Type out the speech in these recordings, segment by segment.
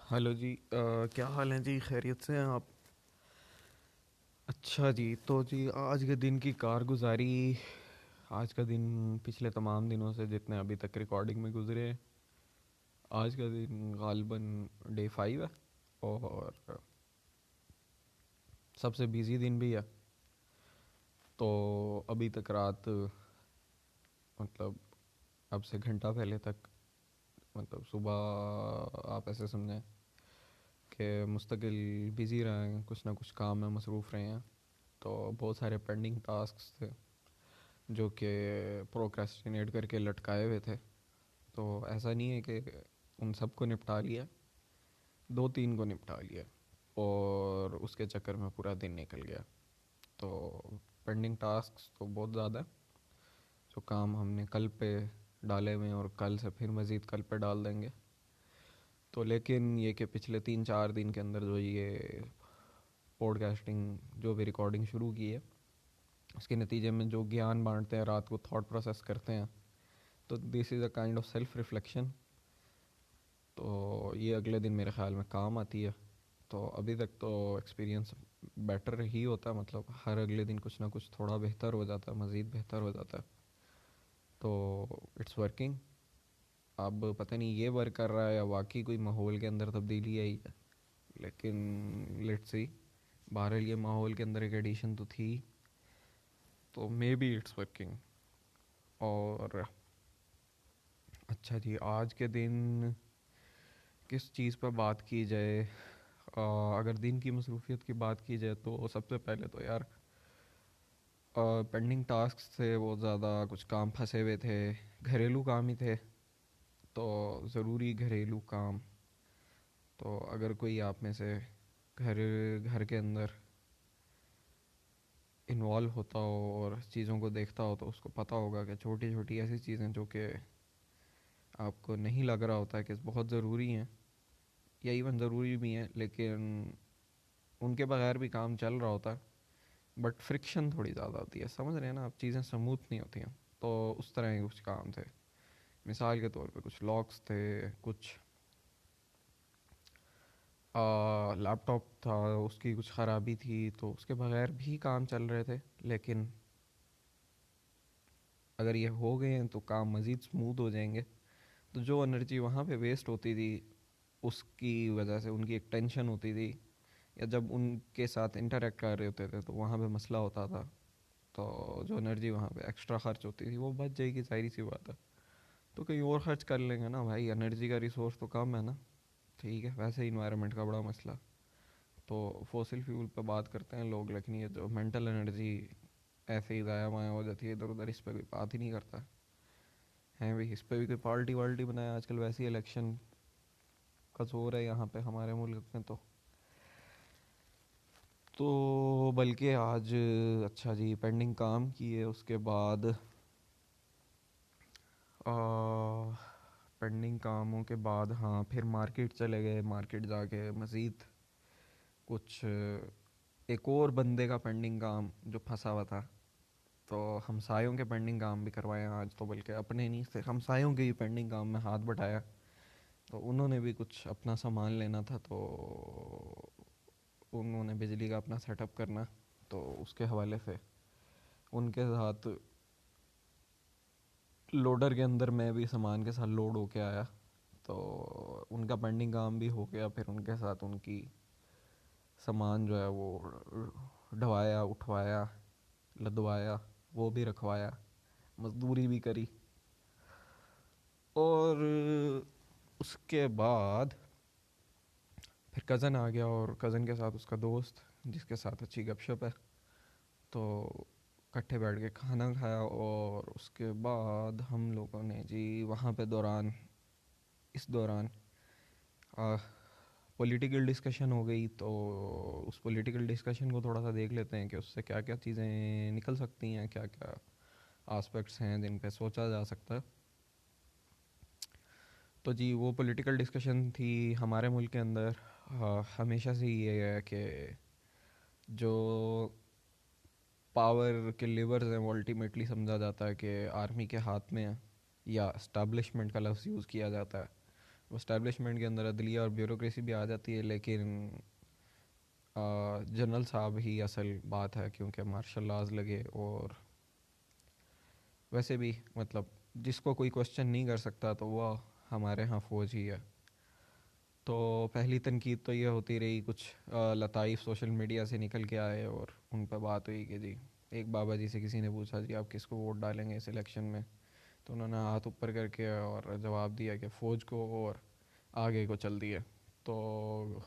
Hello जी। क्या हाल है जी? खैरियत से हैं आप? अच्छा जी, तो जी आज के दिन की कारगुजारी। आज का दिन पिछले तमाम दिनों से जितने अभी तक रिकॉर्डिंग में गुजरे हैं, आज का दिन गालिबन डे 5 है। और सबसे बिजी दिन भी है। तो अभी तक रात, मतलब अब से घंटा पहले तक, मतलब सुबह आप ऐसे समझें कि मुस्तकिल बिजी रहे हैं, कुछ ना कुछ काम में मसरूफ़ रहे हैं। तो बहुत सारे पेंडिंग टास्क थे जो कि प्रोक्रेस्टिनेट करके लटकाए हुए थे। तो ऐसा नहीं है कि उन सब को निपटा लिया, दो तीन को निपटा लिया और उसके चक्कर में पूरा दिन निकल गया। तो पेंडिंग टास्क तो बहुत ज़्यादा है, जो काम हमने कल पे डाले हुए हैं और कल से फिर मज़ीद कल पे डाल देंगे। तो लेकिन ये कि पिछले 3-4 दिन के अंदर जो ये पॉडकास्टिंग जो भी रिकॉर्डिंग शुरू की है, उसके नतीजे में जो ज्ञान बांटते हैं, रात को थॉट प्रोसेस करते हैं, तो this is a kind of self reflection. तो ये अगले दिन मेरे ख्याल में काम आती है। तो अभी तक तो एक्सपीरियंस बेटर ही होता है, मतलब हर अगले दिन कुछ ना कुछ थोड़ा बेहतर हो जाता है, मज़ीद बेहतर हो जाता है। तो इट्स वर्किंग। अब पता नहीं ये वर्क कर रहा है या वाकई कोई माहौल के अंदर तब्दीली आई है, लेकिन लेट्स सी। बहरहाल ये माहौल के अंदर एक एडिशन तो थी, तो मे बी इट्स वर्किंग। और अच्छा जी, आज के दिन किस चीज़ पर बात की जाए? अगर दिन की मसरूफियत की बात की जाए तो सबसे पहले तो यार पेंडिंग टास्क थे, बहुत ज़्यादा कुछ काम फंसे हुए थे, घरेलू काम ही थे। तो ज़रूरी घरेलू काम, तो अगर कोई आप में से घर घर के अंदर इन्वॉल्व होता हो और चीज़ों को देखता हो, तो उसको पता होगा कि छोटी छोटी ऐसी चीज़ें जो कि आपको नहीं लग रहा होता है कि बहुत ज़रूरी हैं, या इवन ज़रूरी भी हैं, लेकिन उनके बगैर भी काम चल रहा होता है, बट फ्रिक्शन थोड़ी ज़्यादा होती है। समझ रहे हैं ना आप? चीज़ें स्मूथ नहीं होती हैं। तो उस तरह के कुछ काम थे। मिसाल के तौर पे कुछ लॉक्स थे, कुछ लैपटॉप था उसकी कुछ ख़राबी थी, तो उसके बगैर भी काम चल रहे थे। लेकिन अगर ये हो गए हैं तो काम मज़ीद स्मूथ हो जाएंगे। तो जो एनर्जी वहाँ पे वेस्ट होती थी, उसकी वजह से उनकी एक टेंशन होती थी, या जब उनके साथ इंटरेक्ट कर रहे होते थे तो वहाँ पे मसला होता था। तो जो एनर्जी वहाँ पे एक्स्ट्रा खर्च होती थी वो बच जाएगी, जाहिर सी बात है। तो कहीं और खर्च कर लेंगे ना भाई, एनर्जी का रिसोर्स तो कम है ना। ठीक है, वैसे ही इन्वायरमेंट का बड़ा मसला। तो फॉसिल फ्यूल पे बात करते हैं लोग, लेकिन ये जो मेंटल एनर्जी ऐसे ही ज़ाया माया हो जाती है इधर उधर, इस पर कोई बात ही नहीं करता है भाई। इस पर भी कोई पार्टी वाल्टी बनाया आजकल, वैसे ही इलेक्शन का जोर है यहाँ पे हमारे मुल्क में। तो बल्कि आज, अच्छा जी, पेंडिंग काम किए उसके बाद, पेंडिंग कामों के बाद हाँ फिर मार्केट चले गए। मार्केट जाके मज़ीद कुछ एक और बंदे का पेंडिंग काम जो फंसा हुआ था, तो हमसायों के पेंडिंग काम भी करवाए आज। तो बल्कि अपने नहीं से हमसायों के ही पेंडिंग काम में हाथ बटाया। तो उन्होंने भी कुछ अपना सामान लेना था, तो उन्होंने बिजली का अपना सेटअप करना, तो उसके हवाले से उनके साथ लोडर के अंदर मैं भी सामान के साथ लोड होके आया। तो उनका पेंडिंग काम भी हो गया, फिर उनके साथ उनकी सामान जो है वो ढवाया, उठवाया, लदवाया, वो भी रखवाया, मजदूरी भी करी। और उसके बाद फिर कज़न आ गया, और कज़न के साथ उसका दोस्त जिसके साथ अच्छी गपशप है। तो इकट्ठे बैठ के खाना खाया, और उसके बाद हम लोगों ने जी वहाँ पे इस दौरान पॉलिटिकल डिस्कशन हो गई। तो उस पॉलिटिकल डिस्कशन को थोड़ा सा देख लेते हैं कि उससे क्या क्या चीज़ें निकल सकती हैं, क्या क्या आस्पेक्ट्स हैं जिन पे सोचा जा सकता है। तो जी वो पॉलिटिकल डिस्कशन थी हमारे मुल्क के अंदर। हमेशा से ये है कि जो पावर के लेवर्स हैं वो अल्टीमेटली समझा जाता है कि आर्मी के हाथ में है, या इस्टेब्लिशमेंट का लफ्ज़ यूज़ किया जाता है। इस्टेब्लिशमेंट के अंदर अदलिया और ब्यूरोक्रेसी भी आ जाती है, लेकिन जनरल साहब ही असल बात है, क्योंकि मार्शल लॉज लगे। और वैसे भी मतलब जिसको कोई क्वेश्चन नहीं कर सकता तो वह हमारे यहाँ फ़ौज ही है। तो पहली तनकीद तो ये होती रही, कुछ लताइफ सोशल मीडिया से निकल के आए और उन पर बात हुई कि जी, एक बाबा जी से किसी ने पूछा जी आप किसको वोट डालेंगे इस इलेक्शन में, तो उन्होंने हाथ ऊपर करके और जवाब दिया कि फ़ौज को, और आगे को चल दिए। तो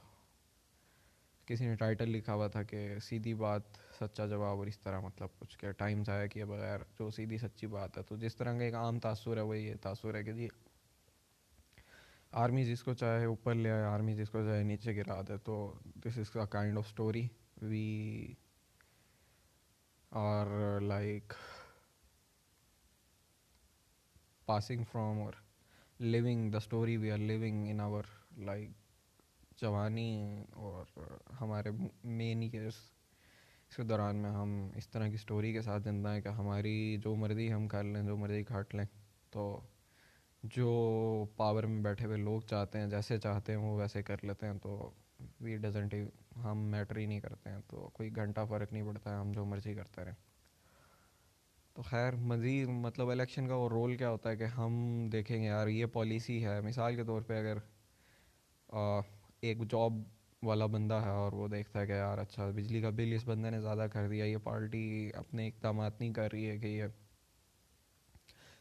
किसी ने टाइटल लिखा हुआ था कि सीधी बात सच्चा जवाब, और इस तरह मतलब कुछ के टाइम्स आया कि बगैर जो सीधी सच्ची बात है। तो जिस तरह का एक आम तासुर है वही ये तासुर है कि जी आर्मी जिसको चाहे ऊपर ले आए, आर्मी जिसको चाहे नीचे गिरा दे। तो this is a kind of story we are like passing from or living the story we are living in our like जवानी और हमारे मेन ईयर्स, इसके दौरान में हम इस तरह की स्टोरी के साथ जिंदा हैं कि हमारी जो मर्ज़ी हम कर लें, जो मर्ज़ी काट लें। तो जो पावर में बैठे हुए लोग चाहते हैं, जैसे चाहते हैं वो वैसे कर लेते हैं। तो वी डजेंट, हम मैटर ही नहीं करते हैं, तो कोई घंटा फ़र्क नहीं पड़ता है, हम जो मर्ज़ी करते रहें। तो खैर मज़ीद मतलब इलेक्शन का वो रोल क्या होता है कि हम देखेंगे यार ये पॉलिसी है, मिसाल के तौर पे अगर एक जॉब वाला बंदा है और वो देखता है कि यार अच्छा बिजली का बिल इस बंदे ने ज़्यादा कर दिया, ये पार्टी अपने इकदाम नहीं कर रही है कि ये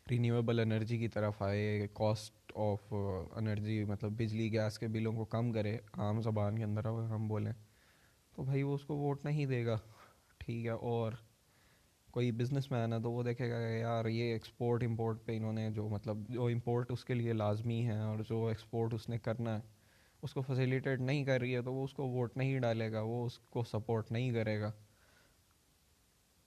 रीन्यूएबल एनर्जी की तरफ आए, कॉस्ट ऑफ एनर्जी मतलब बिजली गैस के बिलों को कम करे, आम ज़बान के अंदर अगर हम बोलें, तो भाई वो उसको वोट नहीं देगा। ठीक है। और कोई बिजनेसमैन है तो वो देखेगा कि यार ये एक्सपोर्ट इंपोर्ट पे इन्होंने जो मतलब जो इंपोर्ट उसके लिए लाजमी है और जो एक्सपोर्ट उसने करना है उसको फैसिलिटेट नहीं कर रही है, तो वो उसको वोट नहीं डालेगा, वो उसको सपोर्ट नहीं करेगा।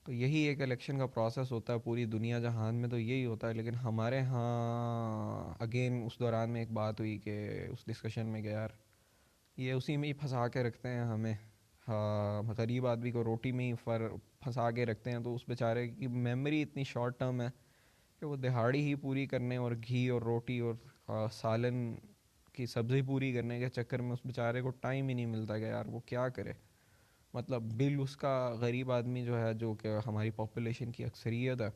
तो यही एक इलेक्शन का प्रोसेस होता है पूरी दुनिया जहान में, तो यही होता है। लेकिन हमारे यहाँ अगेन उस दौरान में एक बात हुई कि उस डिस्कशन में कि यार ये उसी में ही फंसा के रखते हैं हमें, हाँ गरीब आदमी को रोटी में ही फंसा के रखते हैं। तो उस बेचारे की मेमोरी इतनी शॉर्ट टर्म है कि वो दिहाड़ी ही पूरी करने और घी और रोटी और सालन की सब्ज़ी पूरी करने के चक्कर में उस बेचारे को टाइम ही नहीं मिलता कि यार वो क्या करे। मतलब बिल उसका गरीब आदमी जो है, जो कि हमारी पॉपुलेशन की अक्सरियत है,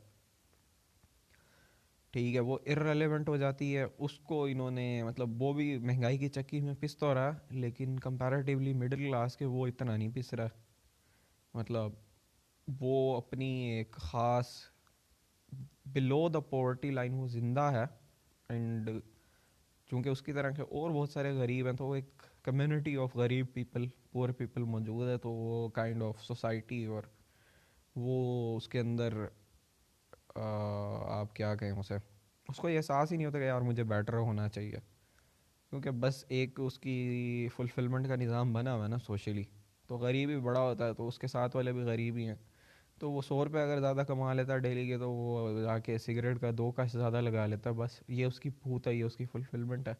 ठीक है, वो इररेलेवेंट हो जाती है। उसको इन्होंने मतलब वो भी महंगाई की चक्की में पिस तो रहा, लेकिन कंपैरेटिवली मिडिल क्लास के वो इतना नहीं पिस रहा। मतलब वो अपनी एक ख़ास बिलो द पॉवर्टी लाइन वो ज़िंदा है। एंड चूँकि उसकी तरह के और बहुत सारे गरीब हैं, तो वो एक कम्युनिटी ऑफ गरीब पीपल, पुअर पीपल मौजूद है। तो वो काइंड ऑफ सोसाइटी और वो उसके अंदर आप क्या कहें उसे, उसको ये एहसास ही नहीं होता कि यार मुझे बेटर होना चाहिए, क्योंकि बस एक उसकी फुलफिलमेंट का निज़ाम बना हुआ है ना सोशली। तो गरीब ही बड़ा होता है तो उसके साथ वाले भी गरीब ही हैं। तो वो 100 रुपये अगर ज़्यादा कमा लेता है डेली के, तो वो जाके सिगरेट का 2 का ज़्यादा लगा लेता है। बस ये उसकी भूत है, ये उसकी फुलफिलमेंट है।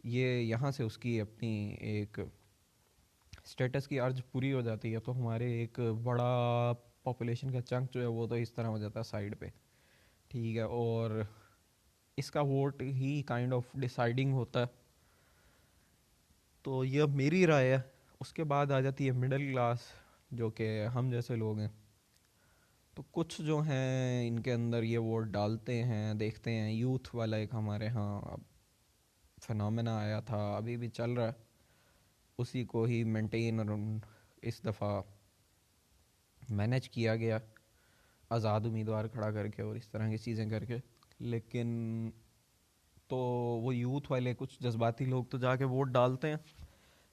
ये यहाँ से उसकी अपनी एक स्टेटस की अर्ज पूरी हो जाती है। तो हमारे एक बड़ा पॉपुलेशन का चंक जो है वो तो इस तरह हो जाता है साइड पे। ठीक है। और इसका vote he kind of deciding होता है। तो यह मेरी राय है। उसके बाद आ जाती है मिडिल क्लास, जो कि हम जैसे लोग हैं। तो कुछ जो हैं इनके अंदर ये वोट डालते हैं, देखते हैं। यूथ वाला एक हमारे यहाँ फिनोमेना आया था, अभी भी चल रहा है, उसी को ही मेंटेन और इस दफ़ा मैनेज किया गया, आज़ाद उम्मीदवार खड़ा करके और इस तरह की चीज़ें करके। लेकिन तो वो यूथ वाले कुछ जज्बाती लोग तो जाके वोट डालते हैं,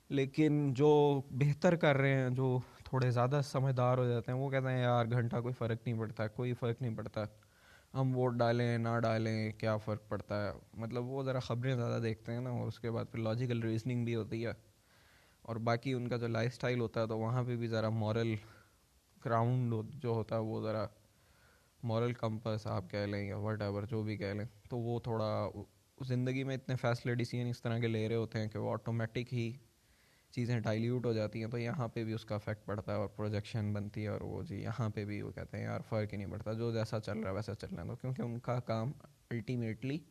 लेकिन जो बेहतर कर रहे हैं, जो थोड़े ज़्यादा समझदार हो जाते हैं, वो कहते हैं यार घंटा कोई फ़र्क नहीं पड़ता, कोई फ़र्क नहीं पड़ता, हम वोट डालें ना डालें क्या फ़र्क पड़ता है। मतलब वो ज़रा ख़बरें ज़्यादा देखते हैं ना, और उसके बाद फिर लॉजिकल रीजनिंग भी होती है। और बाकी उनका जो लाइफस्टाइल होता है, तो वहाँ पे भी ज़रा मॉरल ग्राउंड जो होता है वो ज़रा मॉरल कंपस आप कह लें या वट एवर जो भी कह लें, तो वो थोड़ा ज़िंदगी में इतने फैसले डिसीजन इस तरह के ले रहे होते हैं कि वो ऑटोमेटिक ही चीज़ें डाइल्यूट हो जाती हैं। तो यहाँ पे भी उसका इफेक्ट पड़ता है और प्रोजेक्शन बनती है। और वो जी यहाँ पे भी वो कहते हैं यार फ़र्क ही नहीं पड़ता, जो जैसा चल रहा है वैसा चल रहा है। तो क्योंकि उनका काम अल्टीमेटली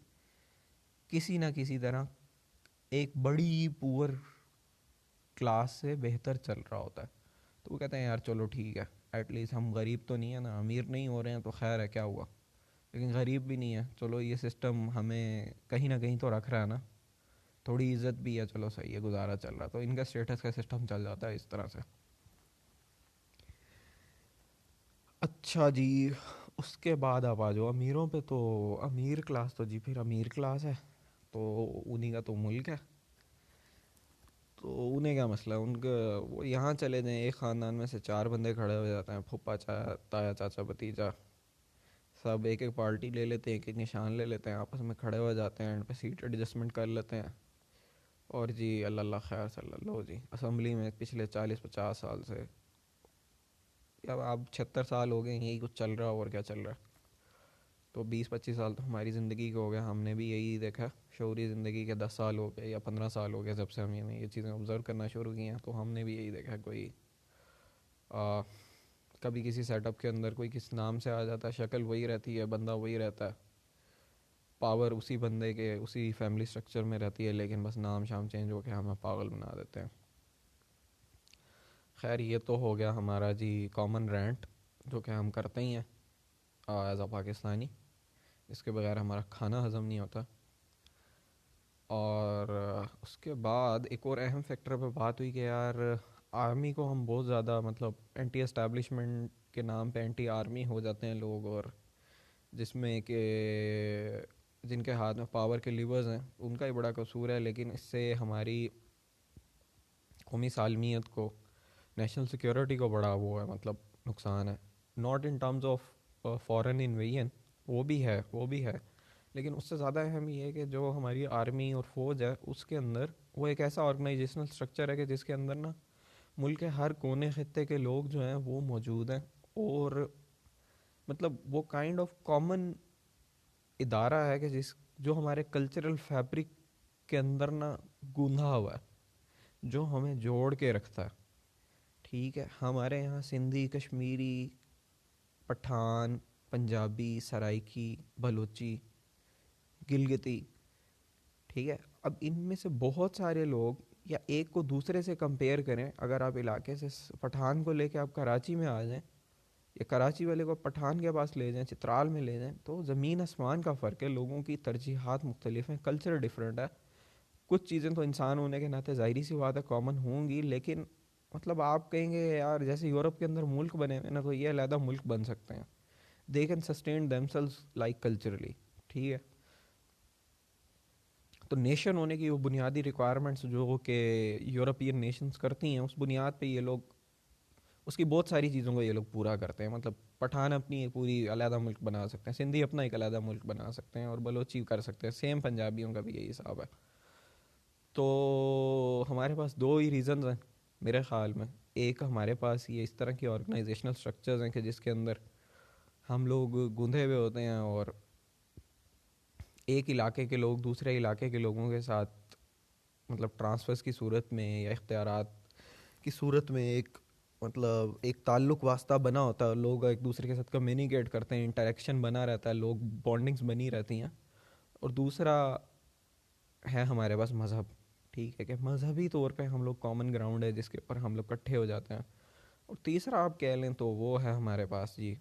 किसी ना किसी तरह एक बड़ी पुअर क्लास से बेहतर चल रहा होता है, तो वो कहते हैं यार चलो ठीक है, एटलीस्ट हम गरीब तो नहीं है ना, अमीर नहीं हो रहे हैं तो खैर है, क्या हुआ, लेकिन गरीब भी नहीं है, चलो ये सिस्टम हमें कहीं ना कहीं तो रख रहा है ना, थोड़ी इज्जत भी है, चलो सही है, गुजारा चल रहा है, तो इनका स्टेटस का सिस्टम चल जाता है इस तरह से। अच्छा जी, उसके बाद आप आ जाओ अमीरों पे, तो अमीर क्लास तो जी फिर अमीर क्लास है, तो उन्हीं का तो मुल्क है, तो उन्हें क्या मसला है उनका, वो यहाँ चले जाएं, एक ख़ानदान में से चार बंदे खड़े हो जाते हैं, फूफा ताया चाचा भतीजा, सब एक एक पार्टी ले लेते हैं, एक एक निशान ले लेते हैं, आपस में खड़े हो जाते हैं, एंड पे सीट एडजस्टमेंट कर लेते हैं, और जी अल्लाह अल्लाह खैर सल्लल्लाहु जी असम्बली में पिछले 40-50 साल से, या अब 76 साल हो गए यही कुछ चल रहा है, और क्या चल रहा है, तो 20-25 साल तो हमारी ज़िंदगी के हो गए, हमने भी यही देखा, शौरी ज़िंदगी के 10 साल हो गए या 15 साल हो गए जब से हमने ये चीज़ें ऑब्ज़र्व करना शुरू की हैं, तो हमने भी यही देखा, कोई आ, कभी किसी सेटअप के अंदर कोई किस नाम से आ जाता है, शक्ल वही रहती है, बंदा वही रहता है, पावर उसी बंदे के उसी फैमिली स्ट्रक्चर में रहती है, लेकिन बस नाम शाम चेंज होकर हमें पागल बना देते हैं। खैर ये तो हो गया हमारा जी कॉमन रेंट, जो कि हम करते ही हैं एज अ पाकिस्तानी, इसके बगैर हमारा खाना हज़म नहीं होता। और उसके बाद एक और अहम फैक्टर पे बात हुई कि यार आर्मी को हम बहुत ज़्यादा मतलब एंटी एस्टैब्लिशमेंट के नाम पे एंटी आर्मी हो जाते हैं लोग, और जिसमें कि जिनके हाथ में पावर के लीवर्स हैं उनका ही बड़ा कसूर है, लेकिन इससे हमारी कौमी सालमियत को, नेशनल सिक्योरिटी को बड़ा वो है, मतलब नुकसान है, not in terms of foreign invasion, वो भी है वो भी है, लेकिन उससे ज़्यादा अहम ये है कि जो हमारी आर्मी और फौज है उसके अंदर वो एक ऐसा ऑर्गेनाइजेशनल स्ट्रक्चर है कि जिसके अंदर ना मुल्क के हर कोने खत्ते के लोग जो हैं वो मौजूद हैं, और मतलब वो काइंड ऑफ कॉमन इदारा है कि जिस जो हमारे कल्चरल फैब्रिक के अंदर ना गूंधा हुआ है, जो हमें जोड़ के रखता है। ठीक है, हमारे यहाँ सिंधी, कश्मीरी, पठान, पंजाबी, सराइकी, बलोची, गिलगिती, ठीक है, अब इनमें से बहुत सारे लोग, या एक को दूसरे से कंपेयर करें, अगर आप इलाके से पठान को लेके आप कराची में आ जाएं, या कराची वाले को पठान के पास ले जाएं, चित्राल में ले जाएं, तो ज़मीन आसमान का फ़र्क है, लोगों की तरजीहात मुख्तलिफ हैं, कल्चर डिफरेंट है, कुछ चीज़ें तो इंसान होने के नाते ज़ाहिरी सी बात है कॉमन होंगी, लेकिन मतलब आप कहेंगे यार जैसे यूरोप के अंदर मुल्क बने हुए ना, तो ये अलहदा मुल्क बन सकते हैं, they can sustain themselves like culturally, ठीक है, तो नेशन होने की वो बुनियादी रिक्वायरमेंट्स जो कि यूरोपियन नेशंस करती हैं, उस बुनियाद पे ये लोग उसकी बहुत सारी चीज़ों को ये लोग पूरा करते हैं, मतलब पठान अपनी एक पूरी अलहदा मुल्क बना सकते हैं, सिंधी अपना एक अलहदा मुल्क बना सकते हैं, और बलोची कर सकते हैं, सेम पंजाबियों का भी यही हिसाब है। तो हमारे पास दो ही रीज़न्स हैं मेरे ख़्याल में, एक हमारे पास ये इस तरह की ऑर्गेनाइजेशनल स्ट्रक्चर्स हैं कि जिसके अंदर हम लोग गूंधे हुए होते हैं, और एक इलाके के लोग दूसरे इलाके के लोगों के साथ मतलब ट्रांसफ़र्स की सूरत में या इख्तियारात की सूरत में एक मतलब एक ताल्लुक वास्ता बना होता है, लोग एक दूसरे के साथ कम्युनिकेट करते हैं, इंटरेक्शन बना रहता है, लोग बॉन्डिंग्स बनी रहती हैं। और दूसरा है हमारे पास मज़हब, ठीक है, कि मज़हबी तौर पे हम लोग कॉमन ग्राउंड है जिसके ऊपर हम लोग इकट्ठे हो जाते हैं। और तीसरा आप कह लें तो वो है हमारे पास जी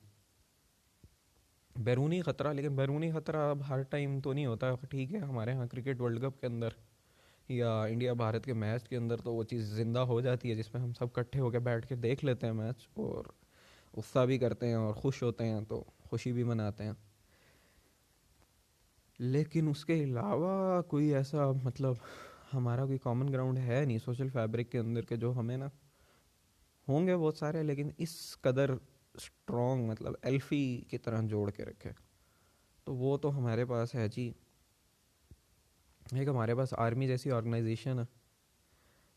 बैरूनी ख़तरा, लेकिन बैरूनी ख़तरा अब हर टाइम तो नहीं होता, ठीक है, हमारे यहाँ क्रिकेट वर्ल्ड कप के अंदर या इंडिया भारत के मैच के अंदर तो वो चीज़ ज़िंदा हो जाती है, जिसमें हम सब इकट्ठे होकर बैठ के देख लेते हैं मैच, और गुस्सा भी करते हैं और खुश होते हैं, तो खुशी भी मनाते हैं। लेकिन उसके अलावा कोई ऐसा मतलब हमारा कोई कॉमन ग्राउंड है नहीं सोशल फैब्रिक के अंदर के, जो हमें ना होंगे बहुत सारे, लेकिन इस कदर स्ट्रॉन्ग मतलब एल्फी की तरह जोड़ के रखे। तो वो तो हमारे पास है जी, एक हमारे पास आर्मी जैसी ऑर्गेनाइजेशन है,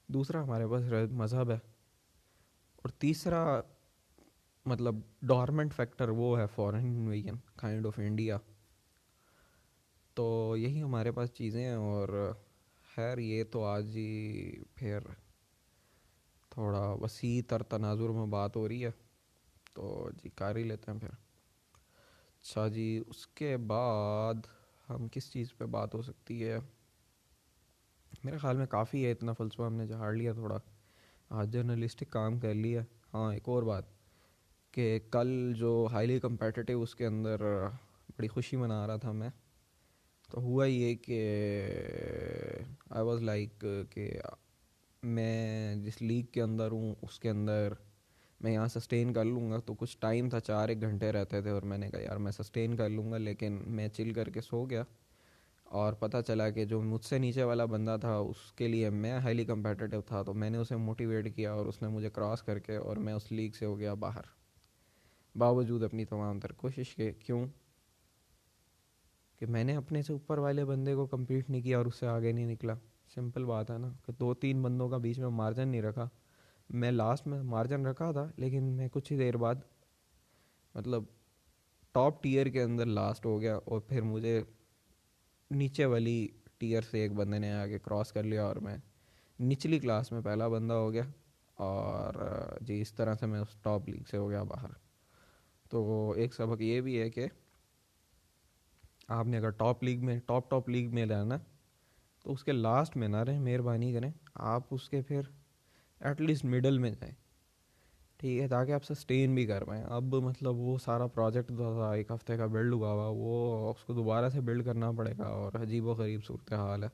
दूसरा हमारे पास मज़हब है, और तीसरा मतलब डॉर्मेंट फैक्टर वो है foreign invasion kind of India. तो यही हमारे पास चीज़ें हैं, और खैर ये तो आज ही फिर थोड़ा वसी तर तनाजुर में बात हो रही है, तो जी कर ही लेते हैं फिर। अच्छा जी, उसके बाद हम किस चीज़ पे बात हो सकती है, मेरे ख्याल में काफ़ी है, इतना फ़लसफ़ा हमने झाड़ लिया थोड़ा, आज जर्नलिस्टिक काम कर लिया। हाँ, एक और बात कि कल जो हाईली कम्पिटिटिव उसके अंदर बड़ी खुशी मना रहा था मैं। तो हुआ ये कि आई वाज लाइक कि मैं जिस लीग के अंदर हूँ उसके अंदर मैं यहाँ सस्टेन कर लूँगा। तो कुछ टाइम था, 4 1 घंटे रहते थे, और मैंने कहा यार मैं सस्टेन कर लूँगा, लेकिन मैं चिल करके सो गया। और पता चला कि जो मुझसे नीचे वाला बंदा था उसके लिए मैं हाईली कम्पिटिटिव था, तो मैंने उसे मोटिवेट किया और उसने मुझे क्रॉस करके, और मैं उस लीग से हो गया बाहर, बावजूद अपनी तमाम तर कोशिश के। क्यों? कि मैंने अपने से ऊपर वाले बंदे को compete नहीं किया और उससे आगे नहीं निकला। सिंपल बात है ना, कि 2 3 बंदों का बीच में मार्जिन नहीं रखा। मैं लास्ट में मार्जिन रखा था, लेकिन मैं कुछ ही देर बाद मतलब टॉप टीयर के अंदर लास्ट हो गया, और फिर मुझे नीचे वाली टीयर से एक बंदे ने आगे क्रॉस कर लिया, और मैं निचली क्लास में पहला बंदा हो गया। और जी इस तरह से मैं उस टॉप लीग से हो गया बाहर। तो एक सबक ये भी है कि आपने अगर टॉप लीग में रहना, तो उसके लास्ट में ना रहें, मेहरबानी करें आप उसके फिर एटलीस्ट मिडल में जाएं, ठीक है, ताकि आप सस्टेन भी कर पाएँ। अब मतलब वो सारा प्रोजेक्ट जो था 1 हफ्ते का बिल्ड हुआ हुआ, वो उसको दोबारा से बिल्ड करना पड़ेगा, और अजीब व गरीब सूरत हाल है।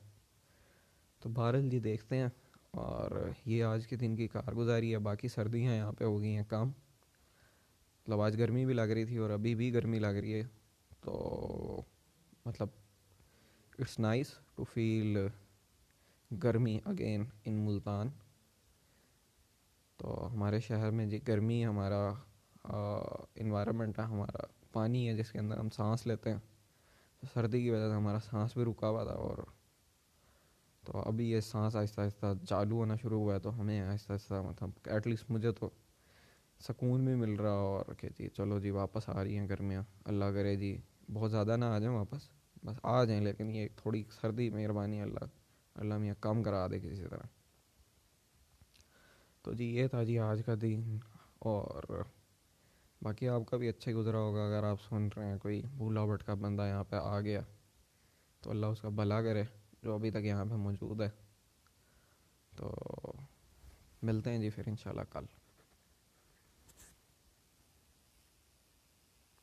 तो बहरहाल जी देखते हैं। और ये आज के दिन की कारगुजारी है, बाकी सर्दियाँ यहाँ पे हो गई हैं काम। मतलब आज गर्मी भी लग रही थी और अभी भी गर्मी लग रही है। तो मतलब इट्स नाइस टू फील गर्मी अगेन इन मुल्तान। तो हमारे शहर में जी गर्मी हमारा इन्वायरमेंट है, हमारा पानी है जिसके अंदर हम सांस लेते हैं। तो सर्दी की वजह से हमारा सांस भी रुका हुआ था, और तो अभी ये सांस आहिस्ता आहिस्ता चालू होना शुरू हुआ है। तो हमें आहिस्ता आहिस्ता मतलब एटलीस्ट मुझे तो सुकून भी मिल रहा, और कि जी चलो जी वापस आ रही हैं गर्मियाँ। अल्लाह करे जी बहुत ज़्यादा ना आ जाए वापस, बस आ जाएं, लेकिन ये थोड़ी सर्दी मेहरबानी अल्लाह अल्लाह मियाँ कम करा दे किसी तरह। तो जी ये था जी आज का दिन। और बाकी आपका भी अच्छा ही गुजरा होगा, अगर आप सुन रहे हैं कोई भूला भटका बंदा यहाँ पे आ गया, तो अल्लाह उसका भला करे जो अभी तक यहाँ पे मौजूद है। तो मिलते हैं जी फिर इंशाल्लाह कल।